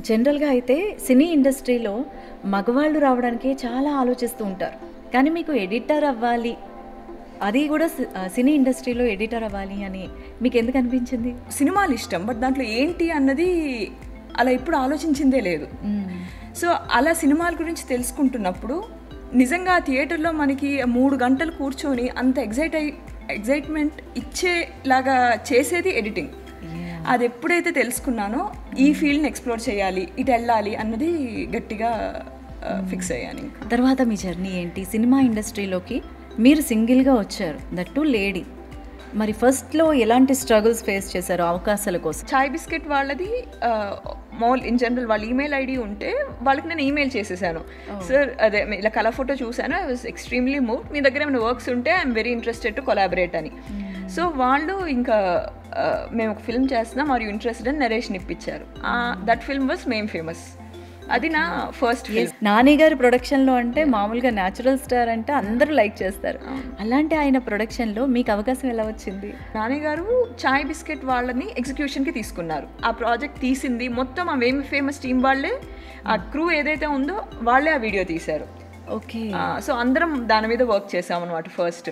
జనరల్‌గా అయితే సినీ ఇండస్ట్రీలో మగవాళ్ళు రావడానికి చాలా ఆలోచిస్తూ ఉంటారు. కానీ మీకు ఎడిటర్ అవ్వాలి, అది కూడా సినీ ఇండస్ట్రీలో ఎడిటర్ అవ్వాలి అని మీకెందుకు అనిపించింది? సినిమాలు ఇష్టం, బట్ దాంట్లో ఏంటి అన్నది అలా ఎప్పుడు ఆలోచించిందే లేదు. సో అలా సినిమాల గురించి తెలుసుకుంటున్నప్పుడు నిజంగా థియేటర్లో మనకి 3 గంటలు కూర్చొని అంత ఎగ్జైట్మెంట్ ఇచ్చేలాగా చేసేది ఎడిటింగ్. అది ఎప్పుడైతే తెలుసుకున్నానో ఈ ఫీల్డ్ని ఎక్స్ప్లోర్ చేయాలి, ఇటు వెళ్ళాలి అన్నది గట్టిగా ఫిక్స్ అయ్యాను. తర్వాత మీ జర్నీ ఏంటి? సినిమా ఇండస్ట్రీలోకి మీరు సింగిల్గా వచ్చారు, దట్ టు లేడీ. మరి ఫస్ట్లో ఎలాంటి స్ట్రగుల్స్ ఫేస్ చేశారు అవకాశాల కోసం? చాయ్ బిస్కెట్ వాళ్ళది ఇన్ జనరల్ వాళ్ళ ఈమెయిల్ ఐడి ఉంటే వాళ్ళకి నేను ఈమెయిల్ చేసేసాను. సార్ అదే ఇలా కలర్ ఫోటో చూసాను, ఐ వాజ్ ఎక్స్ట్రీమ్లీ మూవ్, మీ దగ్గర ఏమైనా వర్క్స్ ఉంటే I'm very interested to collaborate అని. సో వాళ్ళు ఇంకా మేము ఒక ఫిల్మ్ చేస్తున్నాం, ఆర్ యూ ఇంట్రెస్టెడ్ అని నరేషన్ ఇప్పించారు. That film was ma'am famous. అది నా ఫస్ట్ ఫిల్మ్. నాని గారి ప్రొడక్షన్లో అంటే మామూలుగా న్యాచురల్ స్టార్ అంటే అందరూ లైక్ చేస్తారు. అలాంటి ఆయన ప్రొడక్షన్లో మీకు అవకాశం ఎలా వచ్చింది? నాని గారు చాయ్ బిస్కెట్ వాళ్ళని ఎగ్జిక్యూషన్కి తీసుకున్నారు. ఆ ప్రాజెక్ట్ తీసింది మొత్తం ఆ మేమ్ ఫేమస్ టీం వాళ్ళే, ఆ క్రూ ఏదైతే ఉందో వాళ్ళే ఆ వీడియో తీశారు. ఓకే. సో అందరం దాని మీద వర్క్ చేసాం అన్నమాట ఫస్ట్.